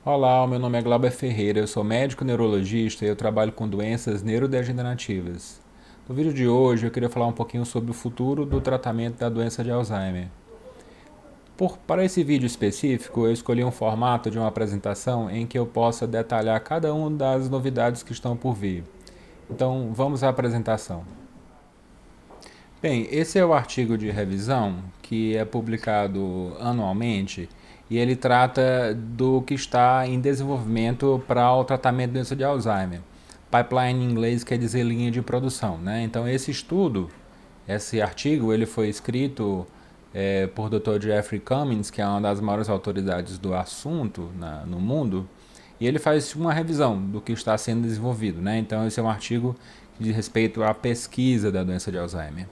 Olá, o meu nome é Glauber Ferreira, eu sou médico neurologista e eu trabalho com doenças neurodegenerativas. No vídeo de hoje eu queria falar um pouquinho sobre o futuro do tratamento da doença de Alzheimer. Para esse vídeo específico, eu escolhi um formato de uma apresentação em que eu possa detalhar cada uma das novidades que estão por vir. Então, vamos à apresentação. Bem, esse é o artigo de revisão que é publicado anualmente e ele trata do que está em desenvolvimento para o tratamento da doença de Alzheimer. Pipeline em inglês quer dizer linha de produção, né? Então esse estudo, esse artigo, ele foi escrito por Dr. Jeffrey Cummings, que é uma das maiores autoridades do assunto no mundo, e ele faz uma revisão do que está sendo desenvolvido, né? Então esse é um artigo que diz respeito à pesquisa da doença de Alzheimer.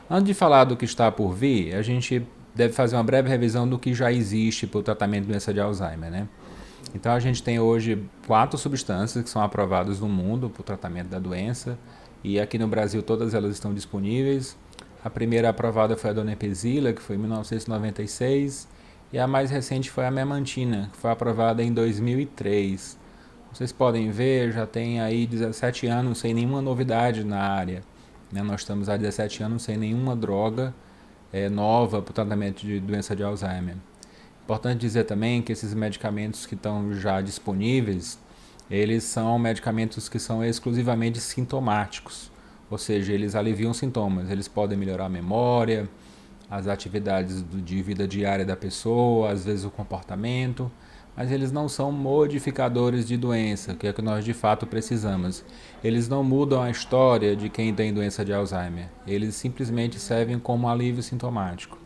Antes de falar do que está por vir, a gente deve fazer uma breve revisão do que já existe para o tratamento da doença de Alzheimer, né? Então a gente tem hoje 4 substâncias que são aprovadas no mundo para o tratamento da doença e aqui no Brasil todas elas estão disponíveis. A primeira aprovada foi a donepezila, que foi em 1996, e a mais recente foi a memantina, que foi aprovada em 2003. Vocês podem ver, já tem aí 17 anos sem nenhuma novidade na área. Nós estamos há 17 anos sem nenhuma droga nova para o tratamento de doença de Alzheimer. Importante dizer também que esses medicamentos que estão já disponíveis, eles são medicamentos que são exclusivamente sintomáticos, ou seja, eles aliviam sintomas, eles podem melhorar a memória, as atividades de vida diária da pessoa, às vezes o comportamento, mas eles não são modificadores de doença, que é o que nós de fato precisamos. Eles não mudam a história de quem tem doença de Alzheimer, eles simplesmente servem como alívio sintomático.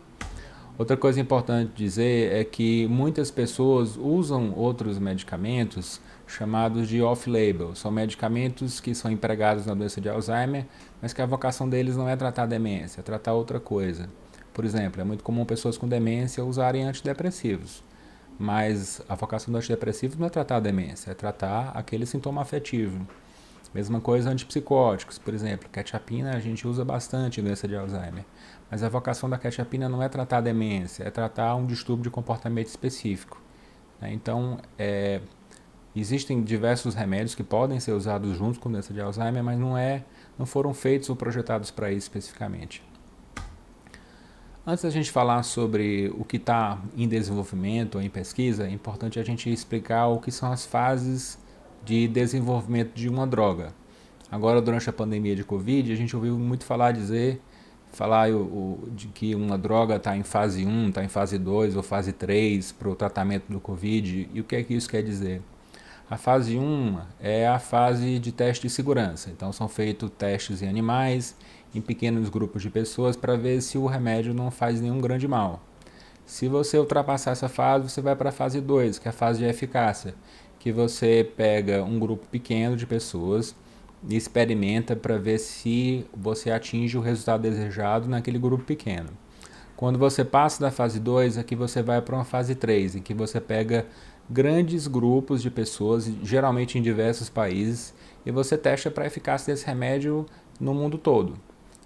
Outra coisa importante dizer é que muitas pessoas usam outros medicamentos chamados de off-label. São medicamentos que são empregados na doença de Alzheimer, mas que a vocação deles não é tratar demência, é tratar outra coisa. Por exemplo, é muito comum pessoas com demência usarem antidepressivos, mas a vocação do antidepressivo não é tratar a demência, é tratar aquele sintoma afetivo. Mesma coisa antipsicóticos, por exemplo, quetiapina a gente usa bastante em doença de Alzheimer, mas a vocação da quetiapina não é tratar a demência, é tratar um distúrbio de comportamento específico. Então, existem diversos remédios que podem ser usados juntos com doença de Alzheimer, mas não foram feitos ou projetados para isso especificamente. Antes da gente falar sobre o que está em desenvolvimento ou em pesquisa, é importante a gente explicar o que são as fases de desenvolvimento de uma droga. Agora, durante a pandemia de Covid, a gente ouviu muito falar de que uma droga está em fase 1, está em fase 2 ou fase 3 para o tratamento do Covid. E o que é que isso quer dizer? A fase 1 é a fase de teste de segurança. Então são feitos testes em animais, em pequenos grupos de pessoas, para ver se o remédio não faz nenhum grande mal. Se você ultrapassar essa fase, você vai para a fase 2, que é a fase de eficácia, que você pega um grupo pequeno de pessoas e experimenta para ver se você atinge o resultado desejado naquele grupo pequeno. Quando você passa da fase 2, aqui você vai para uma fase 3, em que você pega grandes grupos de pessoas, geralmente em diversos países, e você testa para a eficácia desse remédio no mundo todo.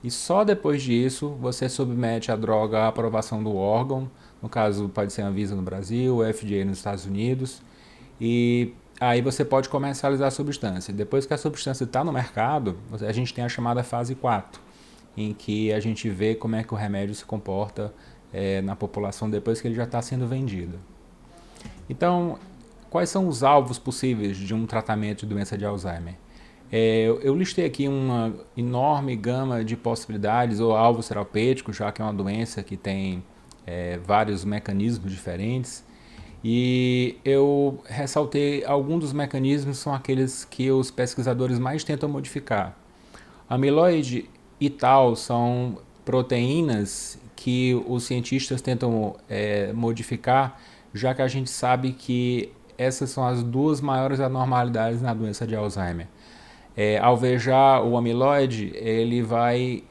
E só depois disso você submete a droga à aprovação do órgão, no caso pode ser a Anvisa no Brasil, a FDA nos Estados Unidos, e aí você pode comercializar a substância. Depois que a substância está no mercado, a gente tem a chamada fase 4, em que a gente vê como é que o remédio se comporta na população depois que ele já está sendo vendido. Então, quais são os alvos possíveis de um tratamento de doença de Alzheimer? Eu listei aqui uma enorme gama de possibilidades ou alvos terapêuticos, já que é uma doença que tem vários mecanismos diferentes. E eu ressaltei alguns dos mecanismos são aqueles que os pesquisadores mais tentam modificar. Amiloide e tal são proteínas que os cientistas tentam modificar, já que a gente sabe que essas são as duas maiores anormalidades na doença de Alzheimer. Alvejar o amiloide, ele vai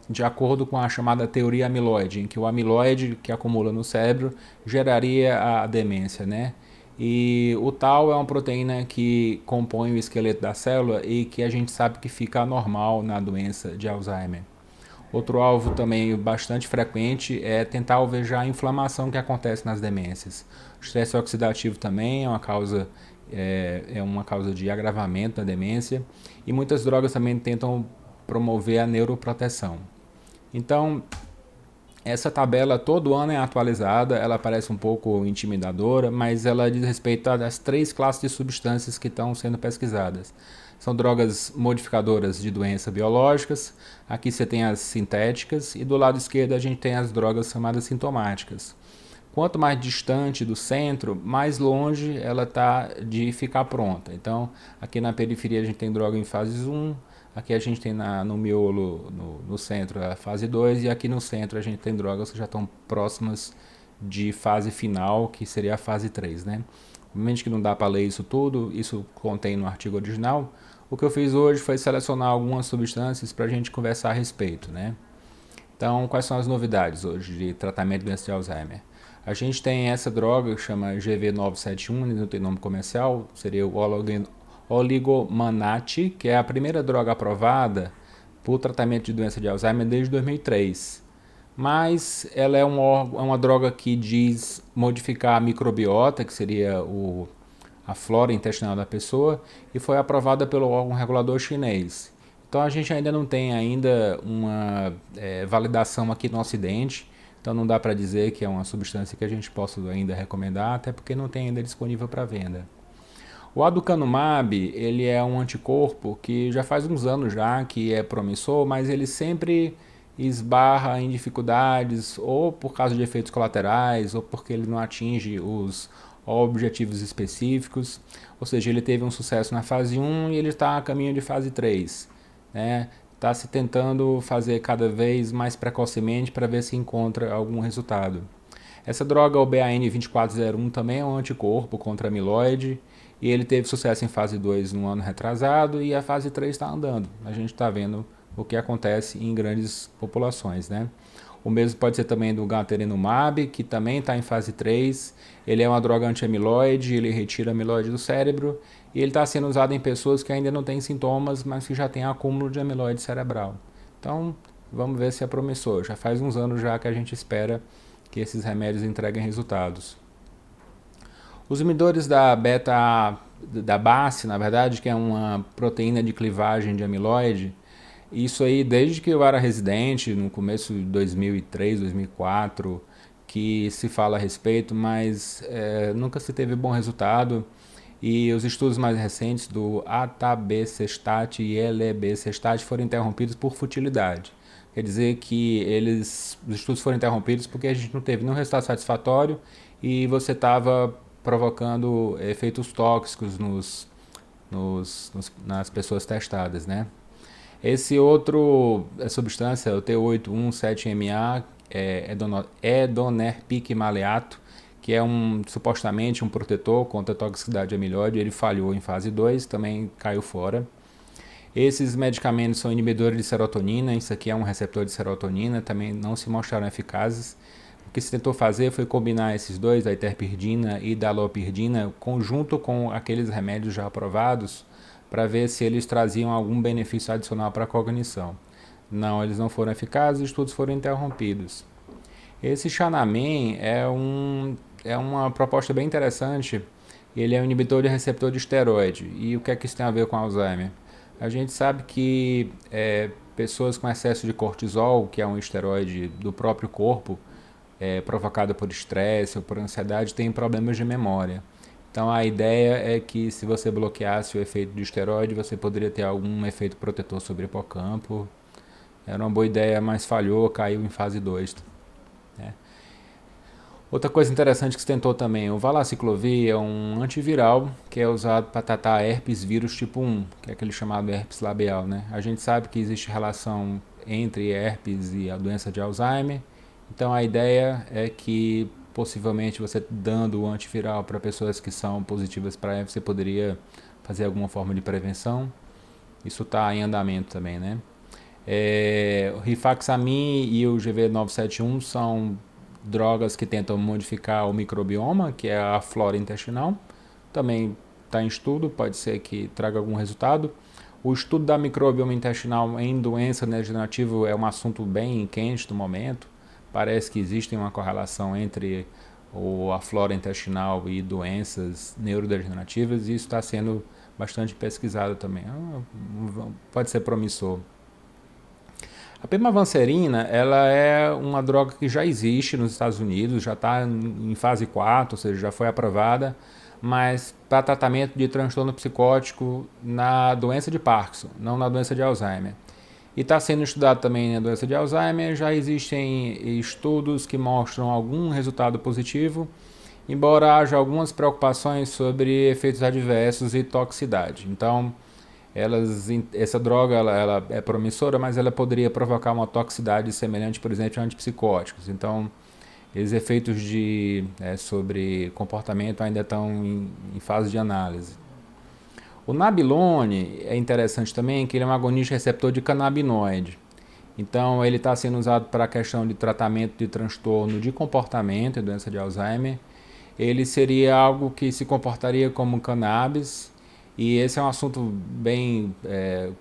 de acordo com a chamada teoria amiloide, em que o amiloide que acumula no cérebro geraria a demência, né? E o tau é uma proteína que compõe o esqueleto da célula e que a gente sabe que fica anormal na doença de Alzheimer. Outro alvo também bastante frequente é tentar alvejar a inflamação que acontece nas demências. O estresse oxidativo também é uma causa de agravamento da demência, e muitas drogas também tentam promover a neuroproteção. Então, essa tabela todo ano é atualizada, ela parece um pouco intimidadora, mas ela diz respeito às 3 classes de substâncias que estão sendo pesquisadas. São drogas modificadoras de doenças biológicas, aqui você tem as sintéticas, e do lado esquerdo a gente tem as drogas chamadas sintomáticas. Quanto mais distante do centro, mais longe ela está de ficar pronta. Então, aqui na periferia a gente tem droga em fases 1, aqui a gente tem no miolo, no centro, a fase 2, e aqui no centro a gente tem drogas que já estão próximas de fase final, que seria a fase 3, né? Obviamente que não dá para ler isso tudo, isso contém no artigo original. O que eu fiz hoje foi selecionar algumas substâncias para a gente conversar a respeito, né? Então, quais são as novidades hoje de tratamento de doença de Alzheimer? A gente tem essa droga que chama GV971, não tem nome comercial, seria o oligomanate, que é a primeira droga aprovada para o tratamento de doença de Alzheimer desde 2003. Mas ela é uma droga que diz modificar a microbiota, que seria a flora intestinal da pessoa, e foi aprovada pelo órgão regulador chinês. Então a gente ainda não tem uma validação aqui no Ocidente, então não dá para dizer que é uma substância que a gente possa ainda recomendar, até porque não tem ainda disponível para venda. O aducanumab, ele é um anticorpo que já faz uns anos já que é promissor, mas ele sempre esbarra em dificuldades, ou por causa de efeitos colaterais, ou porque ele não atinge os objetivos específicos. Ou seja, ele teve um sucesso na fase 1 e ele está a caminho de fase 3, né? Está se tentando fazer cada vez mais precocemente para ver se encontra algum resultado. Essa droga, o BAN2401, também é um anticorpo contra amiloide, e ele teve sucesso em fase 2 no ano retrasado, e a fase 3 está andando. A gente está vendo o que acontece em grandes populações, né? O mesmo pode ser também do gantenerumab, que também está em fase 3. Ele é uma droga anti-amiloide, ele retira amiloide do cérebro, e ele está sendo usado em pessoas que ainda não têm sintomas, mas que já têm acúmulo de amiloide cerebral. Então, vamos ver se é promissor. Já faz uns anos já que a gente espera que esses remédios entreguem resultados. Os inibidores da BACE, na verdade, que é uma proteína de clivagem de amiloide, isso aí desde que eu era residente, no começo de 2003, 2004, que se fala a respeito, mas nunca se teve bom resultado. E os estudos mais recentes do atabecestat e elebecestat foram interrompidos por futilidade. Quer dizer que os estudos foram interrompidos porque a gente não teve nenhum resultado satisfatório e você estava provocando efeitos tóxicos nas pessoas testadas, né? Esse outro substância, o T817MA, edonerpic maleato, que é supostamente um protetor contra a toxicidade de amiloide, ele falhou em fase 2, também caiu fora. Esses medicamentos são inibidores de serotonina, isso aqui é um receptor de serotonina, também não se mostraram eficazes. O que se tentou fazer foi combinar esses dois, a iterpirdina e dalopirdina, conjunto com aqueles remédios já aprovados, para ver se eles traziam algum benefício adicional para a cognição. Não, eles não foram eficazes, os estudos foram interrompidos. Esse Xanamin é uma proposta bem interessante. Ele é um inibidor de receptor de esteroide. E o que é que isso tem a ver com Alzheimer? A gente sabe que pessoas com excesso de cortisol, que é um esteroide do próprio corpo, provocado por estresse ou por ansiedade, têm problemas de memória. Então a ideia é que se você bloqueasse o efeito do esteroide, você poderia ter algum efeito protetor sobre o hipocampo. Era uma boa ideia, mas falhou, caiu em fase 2. Né? Outra coisa interessante que se tentou também, o valaciclovir é um antiviral que é usado para tratar herpes vírus tipo 1, que é aquele chamado herpes labial. Né? A gente sabe que existe relação entre herpes e a doença de Alzheimer, então a ideia é que possivelmente você dando o antiviral para pessoas que são positivas para herpes, você poderia fazer alguma forma de prevenção. Isso está em andamento também, né? O rifaximin e o GV971 são drogas que tentam modificar o microbioma, que é a flora intestinal. Também está em estudo, pode ser que traga algum resultado. O estudo da microbioma intestinal em doença neurodegenerativa é um assunto bem quente no momento. Parece que existe uma correlação entre a flora intestinal e doenças neurodegenerativas, e isso está sendo bastante pesquisado também. Pode ser promissor. A pimavanserina, ela é uma droga que já existe nos Estados Unidos, já está em fase 4, ou seja, já foi aprovada, mas para tratamento de transtorno psicótico na doença de Parkinson, não na doença de Alzheimer. E está sendo estudado também na doença de Alzheimer, já existem estudos que mostram algum resultado positivo, embora haja algumas preocupações sobre efeitos adversos e toxicidade. Então, essa droga ela é promissora, mas ela poderia provocar uma toxicidade semelhante, por exemplo, a antipsicóticos. Então, os efeitos sobre comportamento ainda estão em fase de análise. O Nabilone é interessante também, que ele é um agonista receptor de canabinoide. Então, ele está sendo usado para a questão de tratamento de transtorno de comportamento em doença de Alzheimer. Ele seria algo que se comportaria como cannabis, e esse é um assunto bem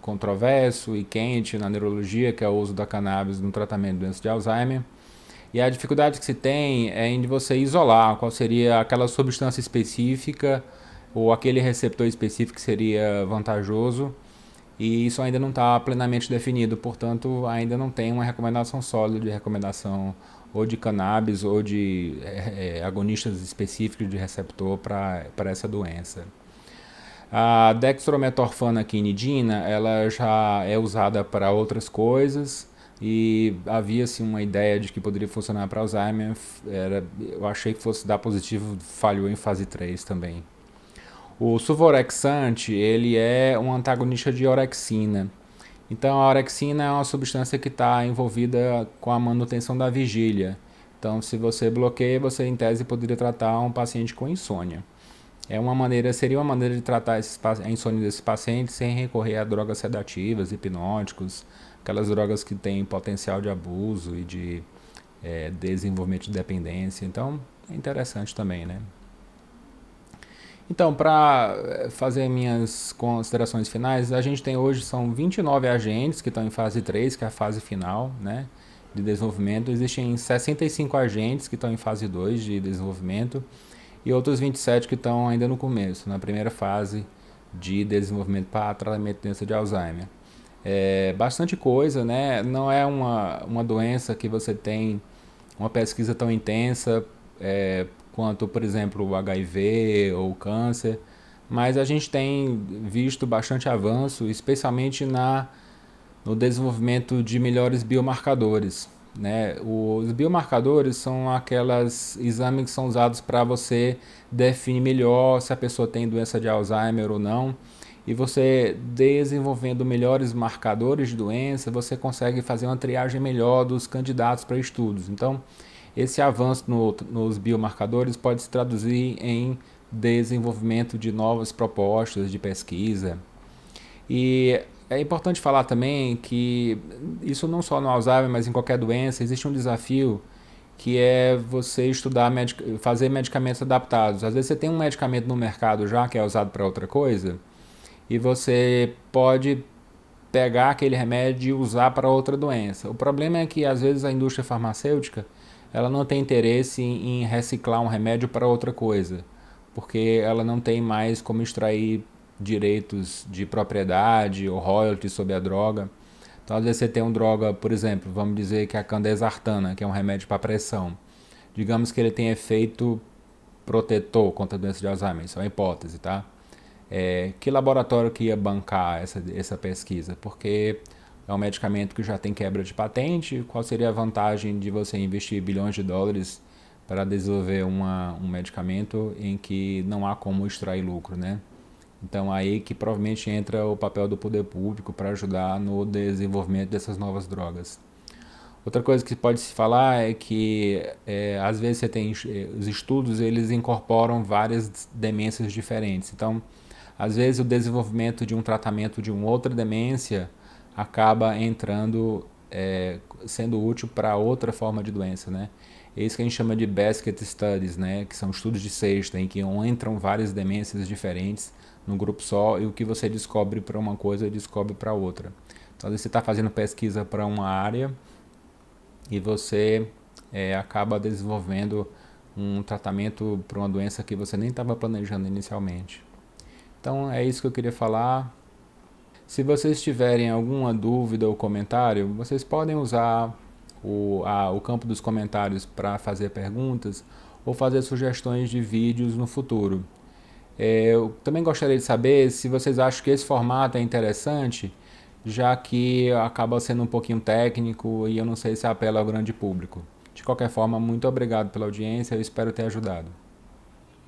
controverso e quente na neurologia, que é o uso da cannabis no tratamento de doença de Alzheimer. E a dificuldade que se tem é em você isolar qual seria aquela substância específica ou aquele receptor específico que seria vantajoso, e isso ainda não está plenamente definido, portanto ainda não tem uma recomendação sólida de recomendação ou de cannabis ou de agonistas específicos de receptor para essa doença. A dextrometorfana quinidina, ela já é usada para outras coisas, e havia-se uma ideia de que poderia funcionar para Alzheimer. Eu achei que fosse dar positivo, falhou em fase 3 também. O suvorexante, ele é um antagonista de orexina. Então a orexina é uma substância que está envolvida com a manutenção da vigília. Então, se você bloqueia, você em tese poderia tratar um paciente com insônia. Seria uma maneira de tratar a insônia desses pacientes sem recorrer a drogas sedativas, hipnóticos, aquelas drogas que têm potencial de abuso e de desenvolvimento de dependência. Então, é interessante também, né? Então, para fazer minhas considerações finais, a gente tem hoje, são 29 agentes que estão em fase 3, que é a fase final, né, de desenvolvimento. Existem 65 agentes que estão em fase 2 de desenvolvimento, e outros 27 que estão ainda no começo, na primeira fase de desenvolvimento para tratamento de doença de Alzheimer. É bastante coisa, né? Não é uma doença que você tem uma pesquisa tão intensa quanto, por exemplo, o HIV ou o câncer, mas a gente tem visto bastante avanço, especialmente no desenvolvimento de melhores biomarcadores, né? Os biomarcadores são aquelas exames que são usados para você definir melhor se a pessoa tem doença de Alzheimer ou não. E você desenvolvendo melhores marcadores de doença, você consegue fazer uma triagem melhor dos candidatos para estudos. Então, esse avanço nos biomarcadores pode se traduzir em desenvolvimento de novas propostas de pesquisa. E é importante falar também que isso não só no Alzheimer, mas em qualquer doença, existe um desafio que é você estudar, fazer medicamentos adaptados. Às vezes você tem um medicamento no mercado já que é usado para outra coisa, e você pode pegar aquele remédio e usar para outra doença. O problema é que às vezes a indústria farmacêutica ela não tem interesse em reciclar um remédio para outra coisa, porque ela não tem mais como extrair direitos de propriedade ou royalties sobre a droga. Então, às vezes você tem uma droga, por exemplo, vamos dizer que é a candesartana, que é um remédio para pressão. Digamos que ele tem efeito protetor contra a doença de Alzheimer, isso é uma hipótese, tá? Que laboratório que ia bancar essa pesquisa? Porque é um medicamento que já tem quebra de patente. Qual seria a vantagem de você investir bilhões de dólares para desenvolver um medicamento em que não há como extrair lucro, né? Então aí que provavelmente entra o papel do poder público para ajudar no desenvolvimento dessas novas drogas. Outra coisa que pode se falar é que às vezes você tem os estudos, eles incorporam várias demências diferentes. Então, às vezes o desenvolvimento de um tratamento de uma outra demência acaba sendo útil para outra forma de doença, né? É isso que a gente chama de basket studies, né? Que são estudos de cesta, em que entram várias demências diferentes num grupo só, e o que você descobre para uma coisa, descobre para outra. Então, às vezes você está fazendo pesquisa para uma área e você acaba desenvolvendo um tratamento para uma doença que você nem estava planejando inicialmente. Então, é isso que eu queria falar. Se vocês tiverem alguma dúvida ou comentário, vocês podem usar o campo dos comentários para fazer perguntas ou fazer sugestões de vídeos no futuro. Eu também gostaria de saber se vocês acham que esse formato é interessante, já que acaba sendo um pouquinho técnico e eu não sei se apela ao grande público. De qualquer forma, muito obrigado pela audiência, eu espero ter ajudado.